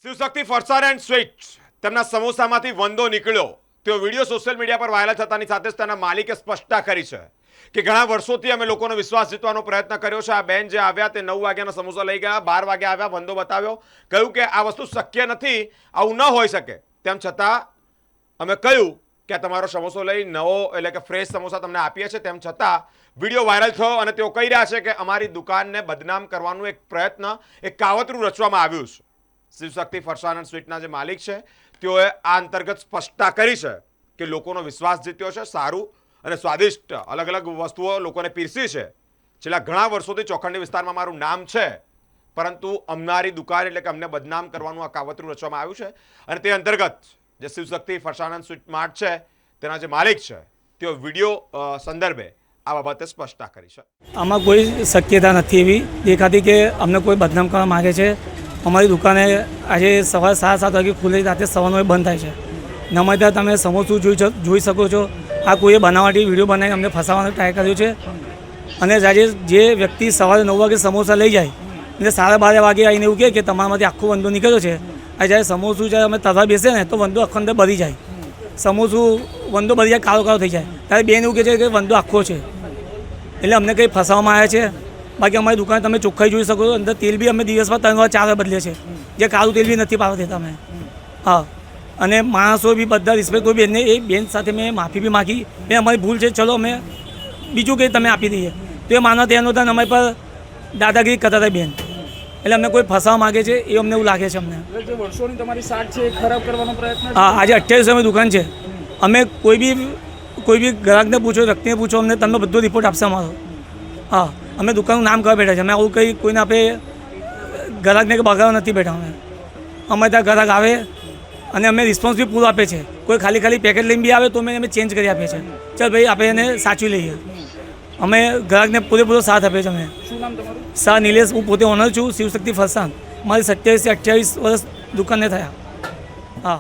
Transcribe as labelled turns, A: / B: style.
A: શિવશક્તિ ફરસાણ and sweet તેમના સમોસામાંથી વંદો નીકળ્યો તેઓ વિડીયો સોશિયલ મીડિયા પર વાયરલ થતાની સાથે જ તેના માલિકે સ્પષ્ટતા કરી છે કે ઘણા વર્ષોથી અમે લોકોનો વિશ્વાસ જીતવાનો પ્રયત્ન કર્યો છે। આ બેન જે આવ્યા તે 9 વાગ્યાના સમોસા લઈ ગયા, 12 વાગે આવ્યા, વંદો બતાવ્યો, કહ્યું કે આ વસ્તુ શક્ય નથી, આવું ન હોઈ શકે। તેમ છતાં અમે કહ્યું કે તમારો સમોસો લઈ નવો એટલે કે ફ્રેશ સમોસા તમને આપીએ છીએ। તેમ છતાં વિડીયો વાયરલ થયો અને તેઓ કહી રહ્યા છે કે અમારી દુકાનને બદનામ કરવાનું એક પ્રયત્ન, એક કાવતરું રચવામાં આવ્યું છે। શિવશક્તિ ફરસાણ એન્ડ સ્વીટના જે માલિક છે તેઓએ આ અંતર્ગત સ્પષ્ટતા કરી છે કે લોકોનો વિશ્વાસ જીત્યો છે, સારું અને સ્વાદિષ્ટ અલગ અલગ વસ્તુઓ લોકોને પીરસી છે। છેલ્લા ઘણા વર્ષોથી ચોખંડી વિસ્તારમાં મારું નામ છે, પરંતુ અમારી દુકાન એટલે કે અમને બદનામ કરવાનું આ કાવતરું રચવામાં આવ્યું છે અને તે અંતર્ગત જે શિવશક્તિ ફરસાણ એન્ડ સ્વીટ માર્ટ છે તેના જે માલિક છે તેઓ વિડીયો સંદર્ભે આ બાબતે સ્પષ્ટતા કરી છે।
B: આમાં કોઈ શક્યતા નથી એવી દેખાતી કે અમને કોઈ બદનામ કરવા માગે છે। અમારી દુકાને આજે સવારે 7 વાગે ખુલે, રાતે 9 બંધ થાય છે ને અમારે ત્યાં તમે સમોસું જોઈ શકો છો। આ કોઈએ બનાવટી વિડીયો બનાવીને અમને ફસાવવાનો ટ્રાય કર્યો છે અને આજે જે વ્યક્તિ સવારે 9 વાગે સમોસા લઈ જાય એટલે 12:30 વાગે આવીને એવું કહે કે તમારામાંથી આખો વંદો નીકળ્યો છે। આ જ્યારે સમોસું જ્યારે અમે તરવા બેસે ને તો વંદો આખો અંદર બળી જાય, સમોસું વંદો બળી જાય, કાળો કાળો થઈ જાય, ત્યારે બેન એવું કહે છે કે વંદો આખો છે, એટલે અમને કંઈ ફસાવવામાં આવ્યા છે। બાકી અમારી દુકાને તમે ચોખ્ખાઈ જોઈ શકો છો, અંદર તેલ બી અમે દિવસમાં 3 વાર 4 વાર બદલીએ છીએ, જે કાળું તેલ બી નથી પાડવા દેતા અમે। હા, અને માણસો બી બધા રિસ્પેક્ટ કોઈ બેનને, એ બેન સાથે મેં માફી બી માગી, મેં અમારી ભૂલ છે, ચલો અમે બીજું કંઈ તમે આપી દઈએ, તો એ માનવા તૈયાર નહોતા, અમારી પર દાદાગીરી કરતા હતા બેન, એટલે અમને કોઈ ફસાવા માગે છે એ અમને એવું લાગે છે। અમને
C: જે વર્ષોની તમારી સાથ છે એ ખરાબ કરવાનો પ્રયત્ન।
B: હા, આજે 28 સમય દુકાન છે, અમે કોઈ બી ગ્રાહકને પૂછો, વ્યક્તિને પૂછો, અમને તમને બધો રિપોર્ટ આપશે અમારો। હા, અમે દુકાનનું નામ કરવા બેઠા છે, અમે આવું કંઈ કોઈને આપણે ગ્રાહકને બગાડવા નથી બેઠા। અમે ત્યાં ગ્રાહક આવે અને અમે રિસ્પોન્સ બી પૂરો આપે છે, કોઈ ખાલી પેકેટ લઈને બી આવે તો અમે ચેન્જ કરી આપીએ છીએ, ચાલ ભાઈ આપણે એને સાચવી લઈએ। અમે ગ્રાહકને પૂરેપૂરો સાથ આપીએ છીએ। અમે
C: શું નામ તમારું?
B: સર નિલેશ, હું પોતે ઓનર છું શિવશક્તિ ફરસાણ, મારી 27 થી 28 વર્ષ દુકાનને થયા। હા।